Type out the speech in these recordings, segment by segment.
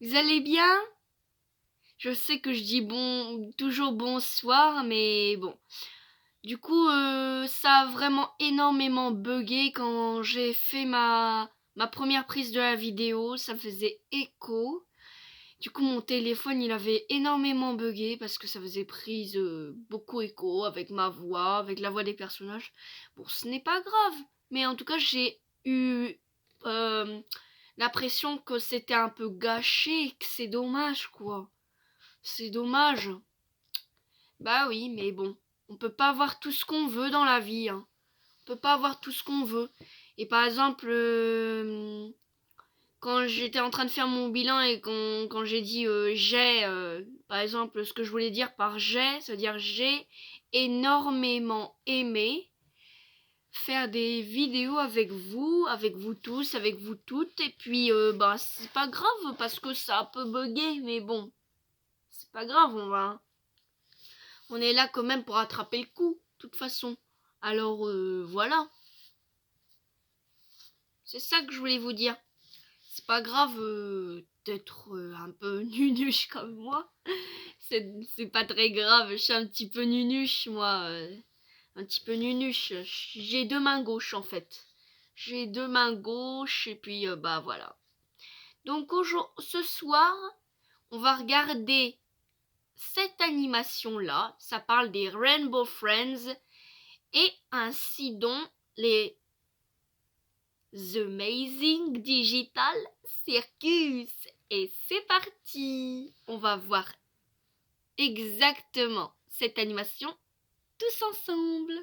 Vous allez bien? Je sais que je dis toujours bonsoir, mais bon. Du coup, ça a vraiment énormément buggé quand j'ai fait ma première prise de la vidéo. Ça faisait écho. Du coup, mon téléphone, il avait énormément buggé parce que ça faisait prise beaucoup écho avec ma voix, avec la voix des personnages. Bon, ce n'est pas grave. Mais en tout cas, j'ai eu euh, l'impression que c'était un peu gâché, que c'est dommage, quoi. C'est dommage. Bah oui, mais bon, on peut pas avoir tout ce qu'on veut dans la vie, hein. On peut pas avoir tout ce qu'on veut. Et par exemple, quand j'étais en train de faire mon bilan et quand j'ai dit par exemple, ce que je voulais dire par j'ai, c'est-à-dire j'ai énormément aimé faire des vidéos avec vous tous, avec vous toutes, et puis bah c'est pas grave parce que ça peut bugger, mais bon, c'est pas grave, on est là quand même pour attraper le coup, de toute façon. Alors voilà, c'est ça que je voulais vous dire. C'est pas grave d'être un peu nunuche comme moi. C'est pas très grave, je suis un petit peu nunuche moi. Un petit peu nunuche. J'ai deux mains gauches en fait. J'ai deux mains gauches et puis bah voilà. Donc ce soir, on va regarder cette animation-là. Ça parle des Rainbow Friends et ainsi donc les Amazing Digital Circus. Et c'est parti. On va voir exactement cette animation tous ensemble.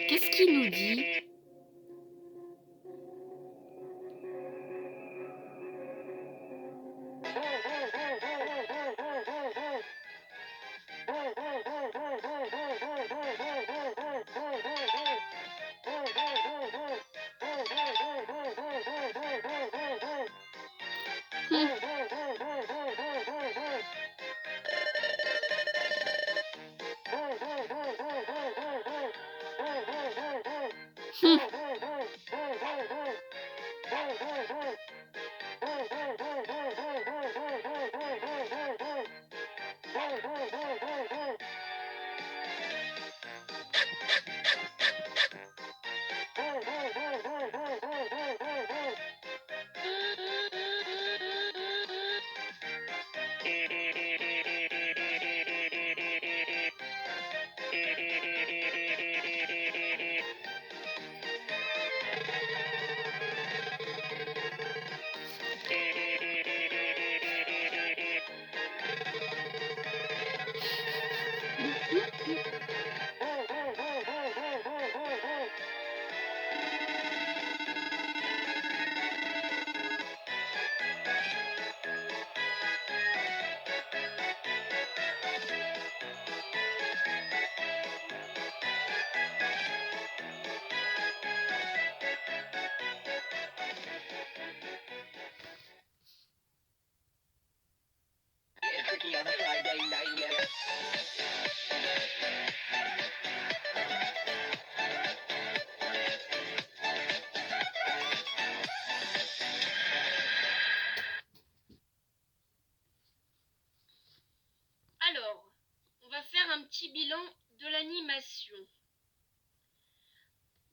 Qu'est-ce qu'il nous dit? petit bilan de l'animation.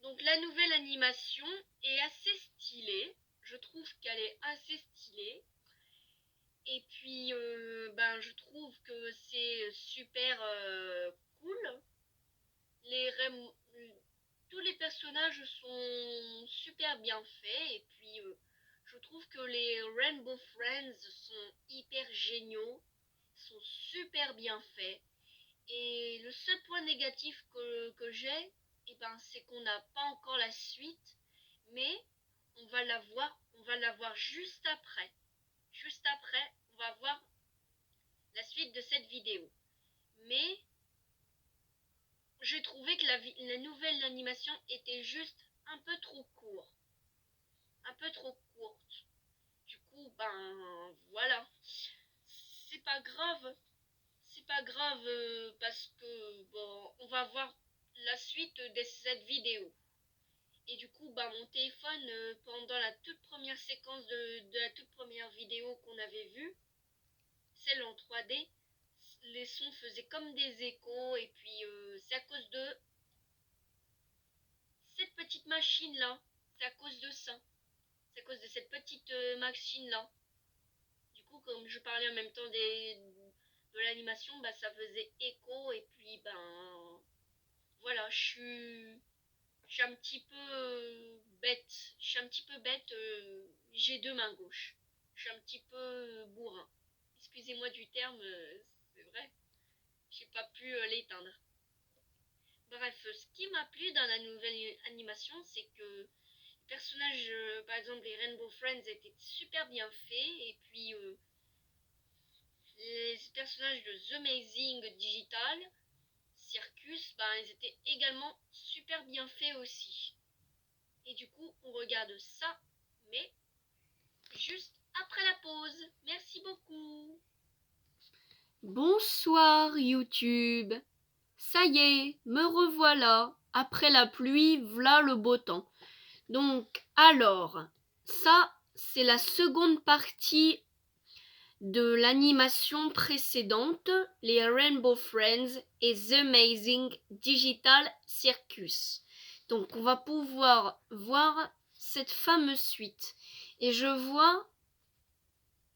Donc la nouvelle animation est assez stylée. Je trouve qu'elle est assez stylée. Et puis, je trouve que c'est super cool. Tous les personnages sont super bien faits. Et puis, je trouve que les Rainbow Friends sont hyper géniaux. Sont super bien faits. Et le seul point négatif que j'ai, c'est qu'on n'a pas encore la suite. Mais on va la voir juste après. Juste après, on va voir la suite de cette vidéo. Mais j'ai trouvé que la nouvelle animation était juste un peu trop courte. Un peu trop courte. Du coup, voilà. C'est pas grave. C'est pas grave parce que on va voir la suite de cette vidéo. Et du coup, mon téléphone, pendant la toute première séquence de la toute première vidéo qu'on avait vue, celle en 3D, les sons faisaient comme des échos. Et puis, c'est à cause de cette petite machine-là. C'est à cause de ça. C'est à cause de cette petite machine-là. Du coup, comme je parlais en même temps de l'animation, ça faisait écho. Et puis, voilà, je suis un petit peu bête. Je suis un petit peu bête. J'ai deux mains gauches. Je suis un petit peu bourrin. Excusez-moi du terme, c'est vrai. J'ai pas pu l'éteindre. Bref, ce qui m'a plu dans la nouvelle animation, c'est que les personnages, par exemple les Rainbow Friends, étaient super bien faits. Et puis, les personnages de The Amazing Digital Circus, ils étaient également super bien faits aussi. Et du coup, on regarde ça, mais juste après la pause. Merci beaucoup. Bonsoir YouTube. Ça y est, me revoilà. Après la pluie, v'là le beau temps. Donc, alors, ça, c'est la seconde partie de l'animation précédente, les Rainbow Friends et The Amazing Digital Circus. Donc, on va pouvoir voir cette fameuse suite. Et je vois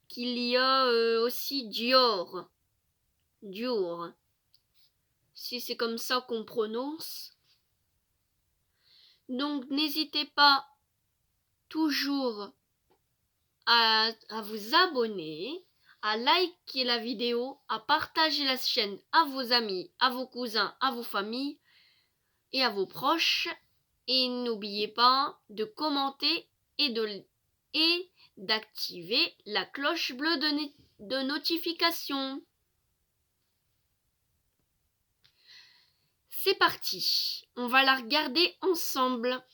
qu'il y a aussi Dior, si c'est comme ça qu'on prononce. Donc n'hésitez pas toujours à vous abonner, à liker la vidéo, à partager la chaîne à vos amis, à vos cousins, à vos familles et à vos proches. Et n'oubliez pas de commenter et d'activer la cloche bleue de notification. C'est parti, on va la regarder ensemble.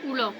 Oula.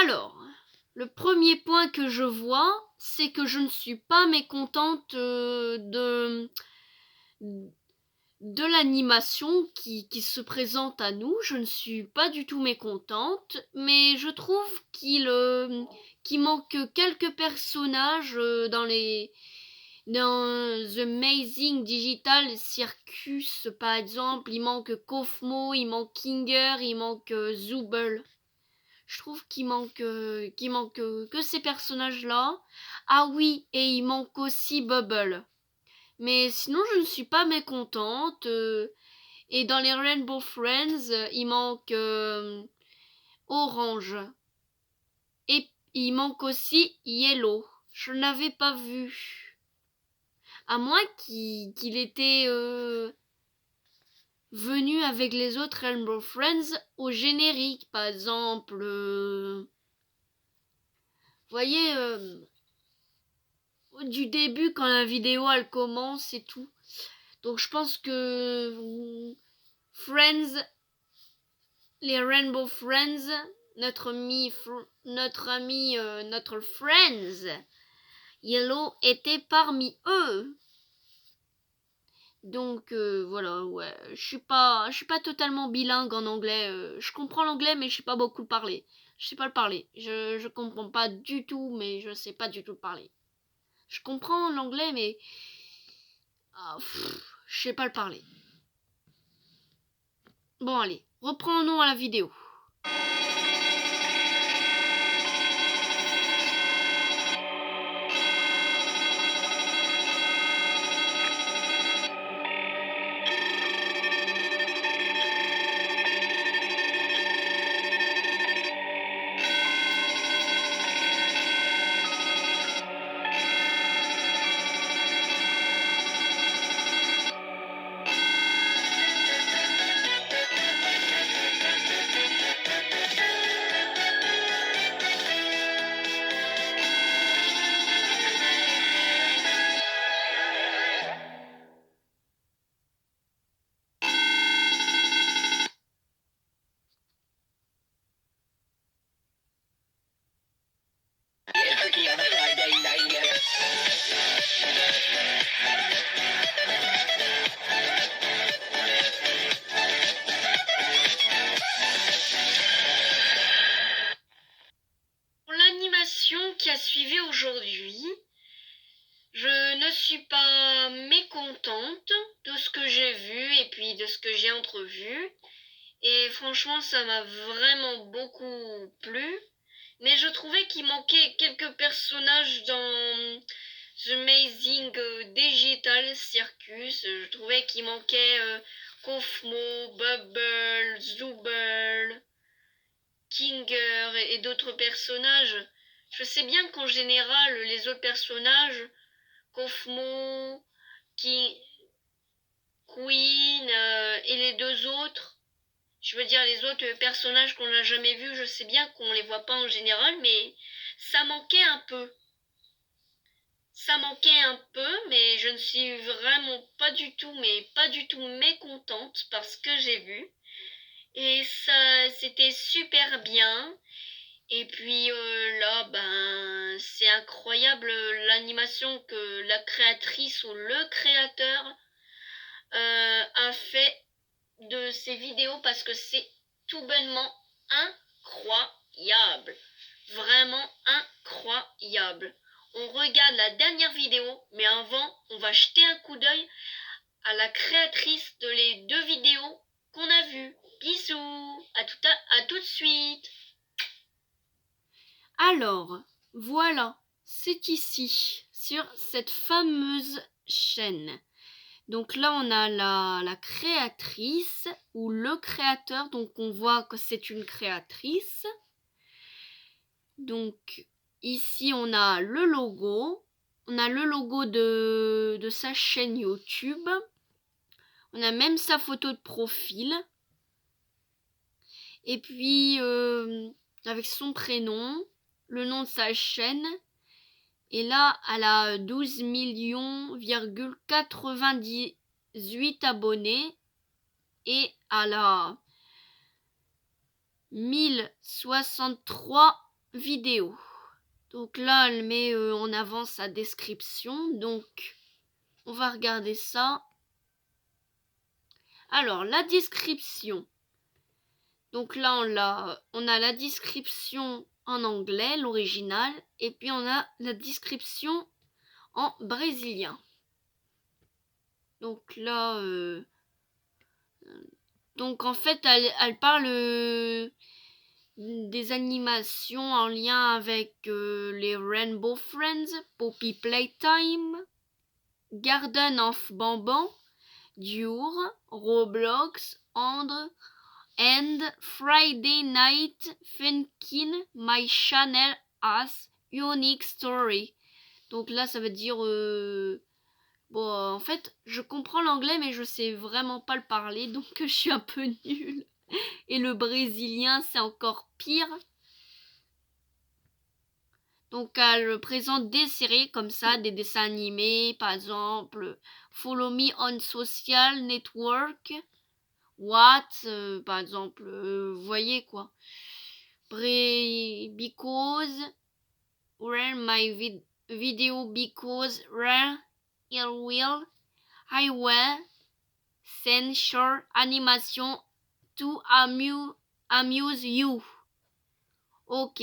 Alors, le premier point que je vois, c'est que je ne suis pas mécontente de l'animation qui se présente à nous. Je ne suis pas du tout mécontente, mais je trouve qu'il manque quelques personnages dans The Amazing Digital Circus, par exemple. Il manque Kofmo, il manque Kinger, il manque Zooble. Je trouve qu'il manque que ces personnages-là. Ah oui, et il manque aussi Bubble. Mais sinon, je ne suis pas mécontente. Et dans les Rainbow Friends, il manque Orange. Et il manque aussi Yellow. Je n'avais pas vu. À moins qu'il était venu avec les autres Rainbow Friends au générique. Par exemple, vous voyez, du début quand la vidéo elle commence et tout. Donc je pense que Friends, les Rainbow Friends, notre Friends Yellow était parmi eux. Donc voilà, ouais, je suis pas totalement bilingue en anglais. Je comprends l'anglais, mais je sais pas beaucoup le parler. Je sais pas le parler. Je comprends pas du tout, mais je sais pas du tout le parler. Je comprends l'anglais, mais je sais pas le parler. Bon allez, reprenons à la vidéo. L'animation qui a suivi aujourd'hui, je ne suis pas mécontente de ce que j'ai vu et puis de ce que j'ai entrevu. Et franchement, ça m'a vraiment beaucoup plu. Mais je trouvais qu'il manquait quelques personnages dans The Amazing Digital Circus. Je trouvais qu'il manquait Kofmo, Bubble, Zooble, Kinger et d'autres personnages. Je sais bien qu'en général, les autres personnages, Kofmo, Queen et les deux autres, je veux dire les autres personnages qu'on n'a jamais vus, je sais bien qu'on les voit pas en général, mais ça manquait un peu. Ça manquait un peu, mais je ne suis vraiment pas du tout mécontente par ce que j'ai vu. Et ça, c'était super bien. Et puis là, ben, c'est incroyable l'animation que la créatrice ou le créateur a fait de ces vidéos parce que c'est tout bonnement incroyable. Vraiment incroyable. On regarde la dernière vidéo, mais avant, on va jeter un coup d'œil à la créatrice de les deux vidéos qu'on a vues. Bisous, à tout de suite. Alors, voilà, c'est ici, sur cette fameuse chaîne. Donc là, on a la créatrice ou le créateur, donc on voit que c'est une créatrice. Donc ici, on a le logo. On a le logo de sa chaîne YouTube. On a même sa photo de profil. Et puis, avec son prénom, le nom de sa chaîne. Et là, elle a 12 millions,98 abonnés. Et elle a 1063 vidéos. Donc là, elle met en avant sa description. Donc, on va regarder ça. Alors, la description. Donc là, on a la description en anglais, l'original. Et puis, on a la description en brésilien. Donc là, donc en fait, elle parle des animations en lien avec les Rainbow Friends, Poppy Playtime, Garden of Banban, Dure, Roblox, and Friday Night Funkin' My Channel has Unique Story. Donc là, ça veut dire... Bon, en fait, je comprends l'anglais, mais je sais vraiment pas le parler, donc je suis un peu nulle. Et le brésilien, c'est encore pire. Donc, elle présente des séries comme ça, des dessins animés, par exemple, Follow Me on Social Network, What, par exemple, vous voyez quoi. Because, where my video, because, where it will, I will, censure animation to amuse you. Ok.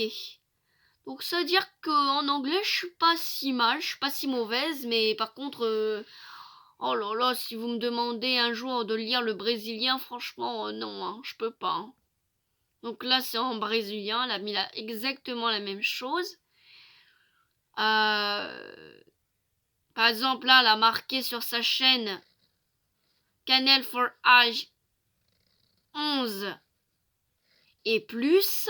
Donc ça veut dire qu'en anglais, je suis pas si mal, je suis pas si mauvaise, mais par contre, oh là là, si vous me demandez un jour de lire le brésilien, franchement, non, hein, je peux pas. Hein. Donc là, c'est en brésilien, elle a mis exactement la même chose. Par exemple, là, elle a marqué sur sa chaîne Canal for âge 11 et plus.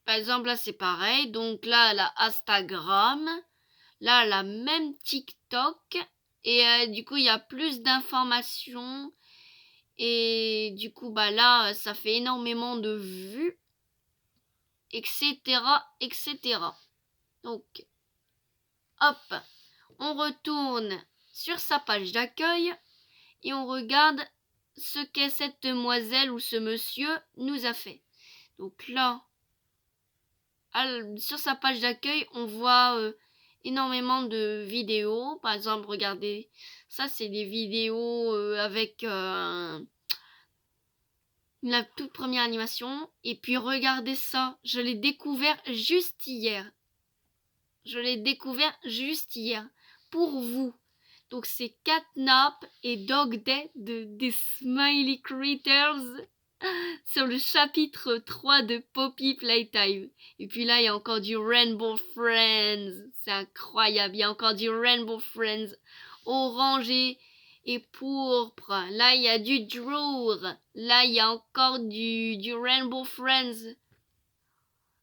Par exemple, là, c'est pareil. Donc là, elle a Instagram. Là, elle a même TikTok. Et du coup, il y a plus d'informations. Et du coup, bah là, ça fait énormément de vues. Etc. etc. Donc, hop. On retourne sur sa page d'accueil. Et on regarde ce que cette demoiselle ou ce monsieur nous a fait. Donc là... sur sa page d'accueil, on voit énormément de vidéos. Par exemple, regardez, ça c'est des vidéos avec la toute première animation. Et puis regardez ça, je l'ai découvert juste hier. Pour vous. Donc c'est Catnap et Dog Day des Smiley Critters. Sur le chapitre 3 de Poppy Playtime. Et puis là, il y a encore du Rainbow Friends. C'est incroyable. Il y a encore du Rainbow Friends. Orange et pourpre. Là, il y a du Drour. Là, il y a encore du Rainbow Friends.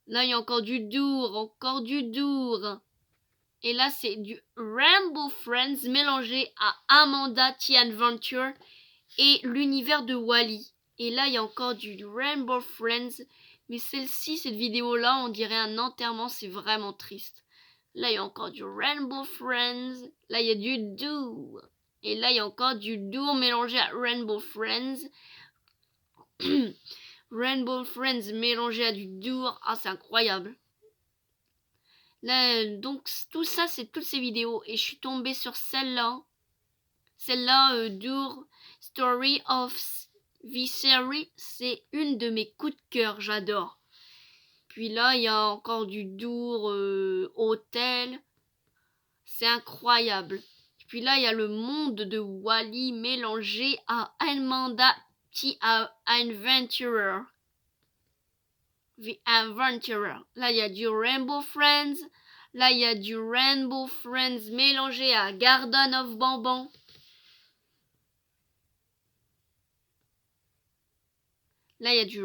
Là, il y a encore du Dour, Et là, c'est du Rainbow Friends mélangé à Amanda T Adventure et l'univers de Wally. Et là, il y a encore du Rainbow Friends. Mais celle-ci, cette vidéo-là, on dirait un enterrement, c'est vraiment triste. Là, il y a encore du Rainbow Friends. Là, il y a du Dour. Et là, il y a encore du Dour mélangé à Rainbow Friends. Rainbow Friends mélangé à du Dour. Ah, c'est incroyable. Là, donc, tout ça, c'est toutes ces vidéos. Et je suis tombée sur celle-là. Celle-là, Dour Story of the Series. C'est une de mes coups de cœur. J'adore. Puis là, il y a encore du Dour Hôtel. C'est incroyable. Puis là, il y a le monde de Wally mélangé à Amanda T Adventurer. The Adventurer. Là, il y a du Rainbow Friends. Là, il y a du Rainbow Friends mélangé à Garden of Bonbon. Là, il y a du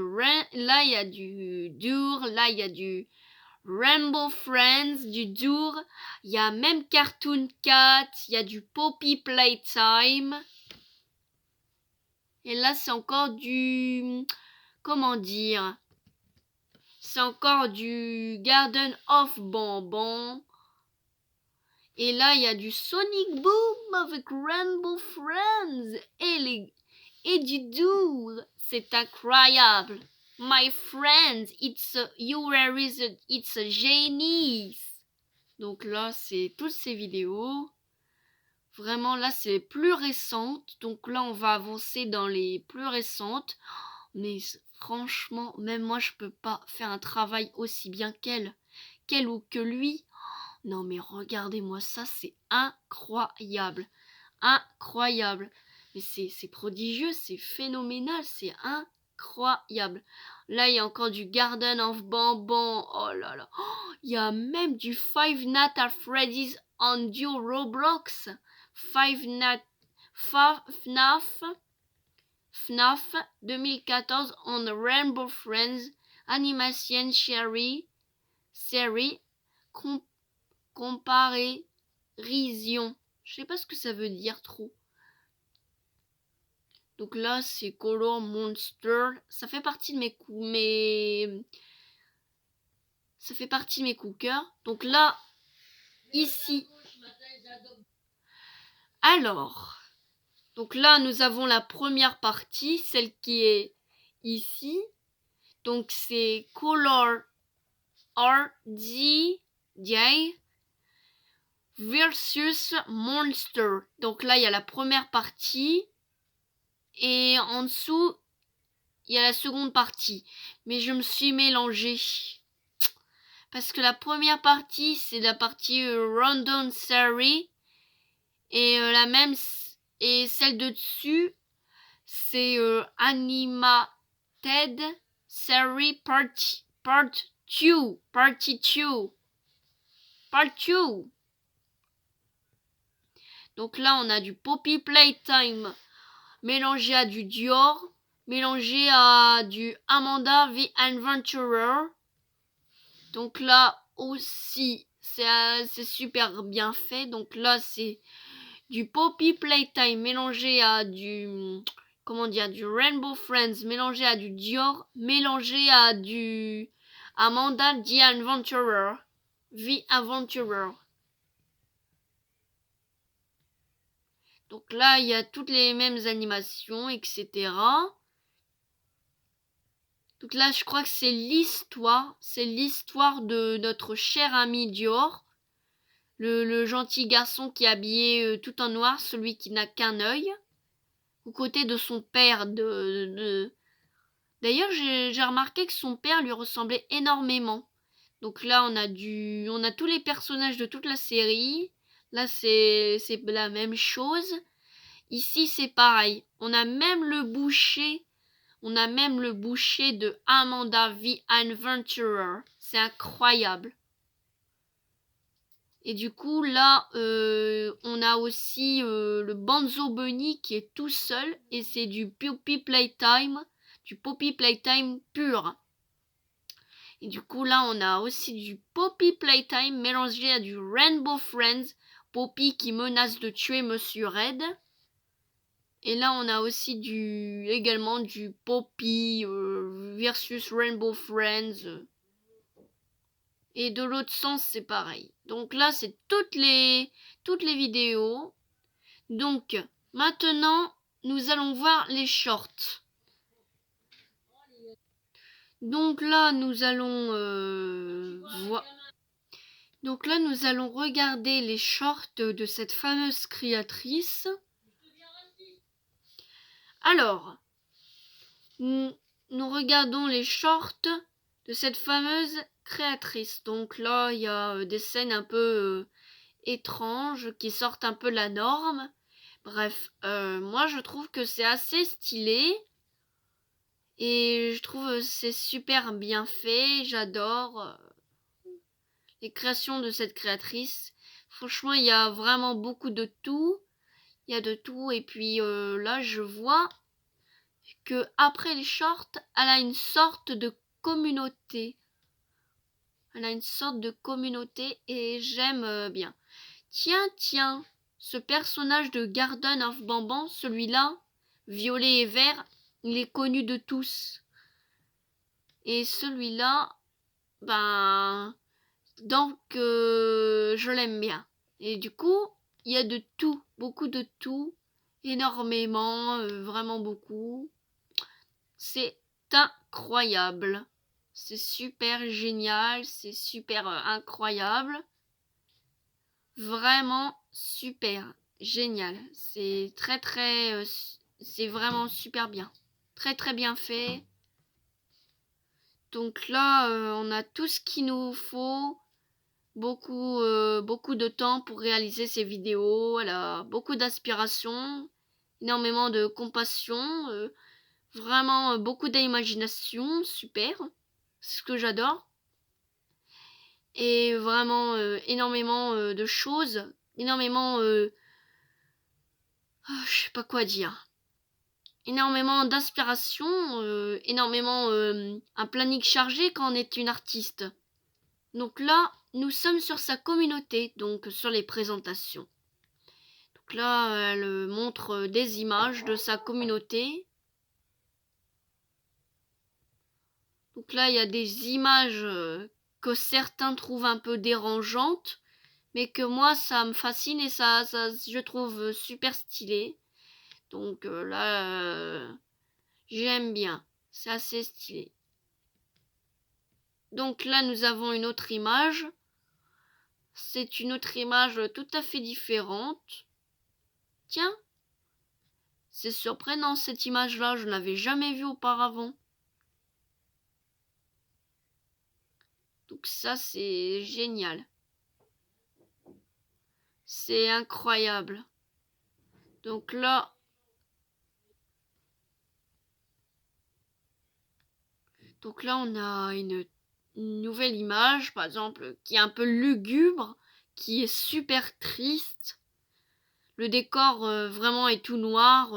Dour. Là, il y a du Rainbow Friends, du Dour. Il y a même Cartoon Cat. Il y a du Poppy Playtime. Et là, c'est encore du... Comment dire? C'est encore du Garden of Bonbon. Et là, il y a du Sonic Boom avec Rainbow Friends. Et du Dour. C'est incroyable. My friends, it's a genius. Donc là, c'est toutes ces vidéos. Vraiment, là, c'est plus récente. Donc là, on va avancer dans les plus récentes. Mais franchement, même moi, je peux pas faire un travail aussi bien qu'elle ou que lui. Non, mais regardez-moi ça, c'est incroyable. Incroyable. Mais c'est prodigieux, c'est phénoménal, c'est incroyable. Là, il y a encore du Garden of Bonbon. Oh là là. Oh, il y a même du Five Nights at Freddy's on du Roblox. FNAF 2014 on Rainbow Friends Animation Série Comparaison. Je sais pas ce que ça veut dire trop. Donc là, c'est Color Monster. Ça fait partie de ça fait partie de mes coups de cœur. Donc là, ici. Alors, donc là, nous avons la première partie, celle qui est ici. Donc c'est Color RDJ versus Monster. Donc là, il y a la première partie. Et en dessous, il y a la seconde partie. Mais je me suis mélangée. Parce que la première partie, c'est la partie Random Series. Et la même... Et celle de dessus, c'est Animated Series Part 2. Partie 2. Part 2. Donc là, on a du Poppy Playtime mélangé à du Dior, mélangé à du Amanda the Adventurer. Donc là aussi, c'est super bien fait. Donc là, c'est du Poppy Playtime mélangé à du... Comment dire? Du Rainbow Friends mélangé à du Dior, mélangé à du Amanda the Adventurer. The Adventurer. Donc là, il y a toutes les mêmes animations, etc. Donc là, je crois que c'est l'histoire. C'est l'histoire de notre cher ami Dior. Le gentil garçon qui est habillé tout en noir, celui qui n'a qu'un œil. Aux côtés de son père. D'ailleurs, j'ai remarqué que son père lui ressemblait énormément. Donc là, on a tous les personnages de toute la série. Là, c'est la même chose. Ici, c'est pareil. On a même le boucher. De Amanda the Adventurer. C'est incroyable. Et du coup là on a aussi le Banzo Bunny qui est tout seul et c'est du Poppy Playtime pur. Et du coup là on a aussi du Poppy Playtime mélangé à du Rainbow Friends, Poppy qui menace de tuer Monsieur Red. Et là on a aussi également du Poppy versus Rainbow Friends. Et de l'autre sens c'est pareil. Donc là c'est toutes les vidéos. Donc maintenant nous allons voir les shorts. Donc là nous allons Donc là nous allons regarder les shorts de cette fameuse créatrice. Alors nous regardons les shorts de cette fameuse créatrice. Donc là il y a des scènes un peu étranges qui sortent un peu la norme. Bref, moi je trouve que c'est assez stylé et je trouve c'est super bien fait. J'adore les créations de cette créatrice. Franchement, il y a vraiment beaucoup de tout. Il y a de tout et puis là je vois que après les shorts, elle a une sorte de communauté. Elle a une sorte de communauté et j'aime bien. Tiens, ce personnage de Garden of Banban, celui-là, violet et vert, il est connu de tous. Et celui-là, donc je l'aime bien. Et du coup, il y a de tout, beaucoup de tout, énormément, vraiment beaucoup. C'est incroyable. C'est super génial, c'est super incroyable. Vraiment super génial. C'est c'est vraiment super bien. Très bien fait. Donc là, on a tout ce qu'il nous faut. Beaucoup de temps pour réaliser ces vidéos. Elle a beaucoup d'inspiration, énormément de compassion, vraiment beaucoup d'imagination, super. C'est ce que j'adore. Et vraiment énormément de choses, énormément je sais pas quoi dire. Énormément d'inspiration, énormément un planning chargé quand on est une artiste. Donc là, nous sommes sur sa communauté, donc sur les présentations. Donc là, elle montre des images de sa communauté. Donc là, il y a des images que certains trouvent un peu dérangeantes, mais que moi, ça me fascine et ça je trouve super stylé. Donc là, j'aime bien. C'est assez stylé. Donc là, nous avons une autre image. C'est une autre image tout à fait différente. Tiens, c'est surprenant cette image-là, je ne l'avais jamais vue auparavant. Donc ça, c'est génial. C'est incroyable. Donc là, on a une nouvelle image, par exemple, qui est un peu lugubre, qui est super triste. Le décor vraiment est tout noir,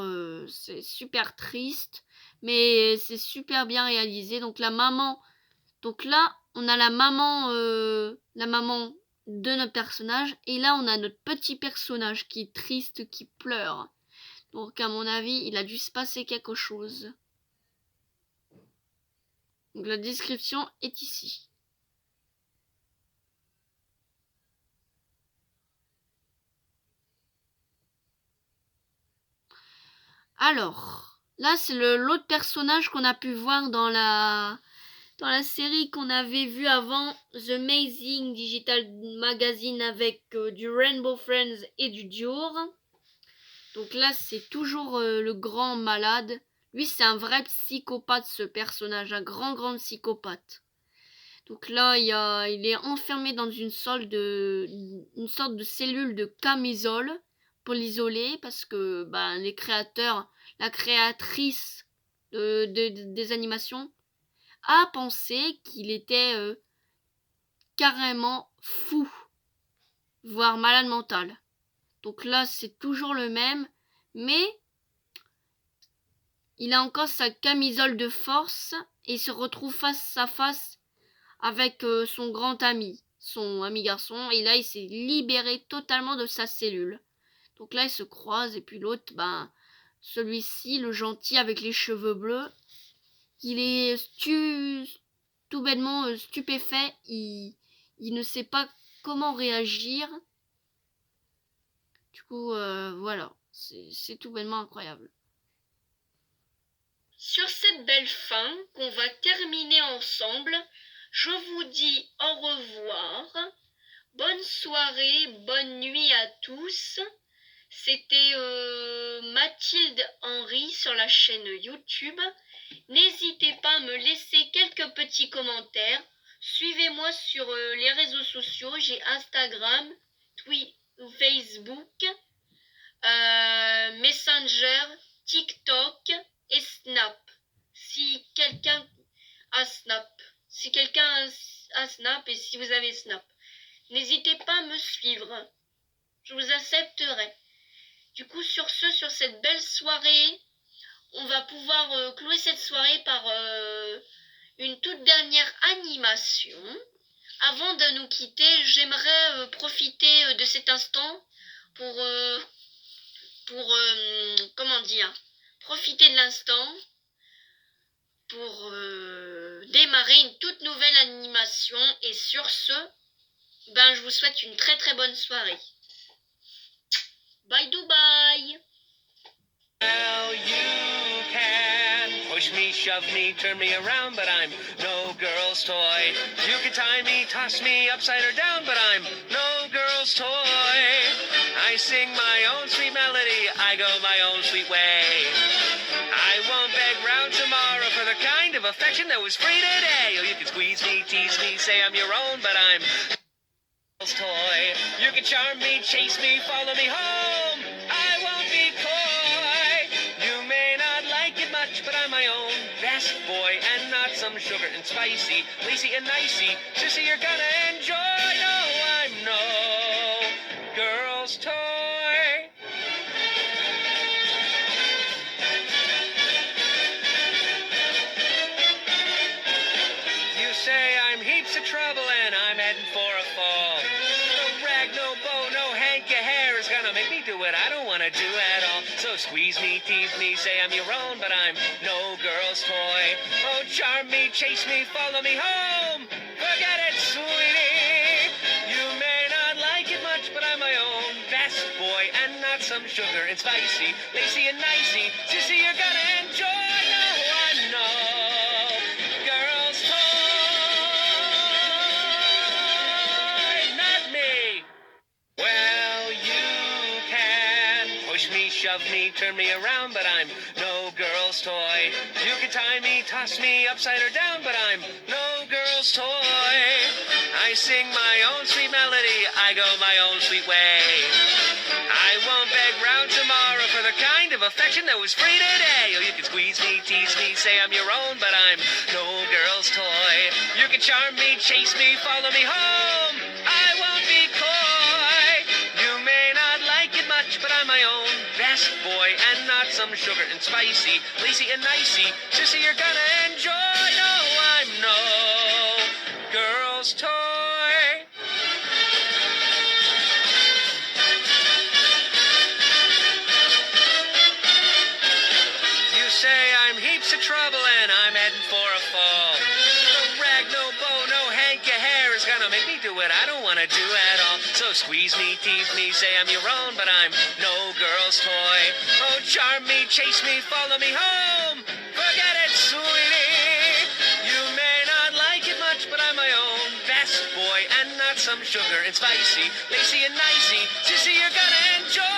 c'est super triste, mais c'est super bien réalisé. Donc la maman, donc là on a la maman de notre personnage, et là on a notre petit personnage qui est triste, qui pleure. Donc à mon avis, il a dû se passer quelque chose. Donc la description est ici. Alors, là c'est l'autre personnage qu'on a pu voir dans la série qu'on avait vue avant, The Amazing Digital Magazine, avec du Rainbow Friends et du Dior. Donc là c'est toujours le grand malade. Lui c'est un vrai psychopathe, ce personnage, un grand psychopathe. Donc là il est enfermé dans une sorte de cellule de camisole pour l'isoler, parce que les créateurs, la créatrice des animations a pensé qu'il était carrément fou. voire malade mental. Donc là, c'est toujours le même, mais il a encore sa camisole de force et se retrouve face à face avec son grand ami, son ami garçon, et là il s'est libéré totalement de sa cellule. Donc là ils se croisent, et puis l'autre, celui-ci, le gentil avec les cheveux bleus, il est tout bêtement stupéfait, il ne sait pas comment réagir. Du coup, voilà, c'est tout bêtement incroyable. Sur cette belle fin qu'on va terminer ensemble, je vous dis au revoir. Bonne soirée, bonne nuit à tous. C'était Mathilde Henry sur la chaîne YouTube. N'hésitez pas à me laisser quelques petits commentaires. Suivez-moi sur les réseaux sociaux. J'ai Instagram, Twitter, Facebook, Messenger, TikTok et Snap. Si quelqu'un a Snap et si vous avez Snap, n'hésitez pas à me suivre. Je vous accepterai. Du coup, sur cette belle soirée, on va pouvoir clouer cette soirée par une toute dernière animation. Avant de nous quitter, j'aimerais profiter de cet instant pour profiter de l'instant pour démarrer une toute nouvelle animation. Et sur ce, je vous souhaite une très très bonne soirée. Bye Dubaï. Well, you can push me, shove me, turn me around, but I'm no girl's toy. You can tie me, toss me upside or down, but I'm no girl's toy. I sing my own sweet melody, I go my own sweet way. I won't beg round tomorrow for the kind of affection that was free today. Oh, you can squeeze me, tease me, say I'm your own, but I'm no girl's toy. You can charm me, chase me, follow me home. I won't be coy. You may not like it much, but I'm my own best boy, and not some sugar and spicy, lacy and nicey. Sissy, you're gonna enjoy. No, I'm no girl's toy. You say I'm heaps of trouble and I'm heading for a fall. No rag, no bow, no hank of hair is gonna make me do what I don't wanna do at all. So squeeze me, tease me, say I'm your own, but I'm no girl's toy. Oh, charm me, chase me, follow me home. Forget it, sweetie. You may not like it much, but I'm my own best boy, and not some sugar and spicy, lacy and nicey. Sissy, you're gonna enjoy. No, I'm no girl's toy. Not me. Well, you can push me, shove me, turn me around, but I'm no girl's toy. You can tie me, toss me upside or down, but I'm no girl's toy. I sing my own sweet melody, I go my own sweet way. I won't beg round tomorrow for the kind of affection that was free today. Oh, you can squeeze me, tease me, say I'm your own, but I'm no girl's toy. You can charm me, chase me, follow me home. I won't be coy. You may not like it much, but I'm my own best boy, and not some sugar and spicy, lacy and nicey. Sissy, you're gonna enjoy. No, I'm no girl's toy. You say I'm heaps of trouble and I'm heading for a fall. No rag, no bow, no hank of hair is gonna make me do what I don't wanna do at all. So squeeze me, tease me, say I'm your own, but I'm no girl's toy. Oh, charm me, chase me, follow me home. Forget it, sweetie. You may not like it much, but I'm my own best boy, and not some sugar and spicy, lacy and nicey. Sissy, you're gonna enjoy.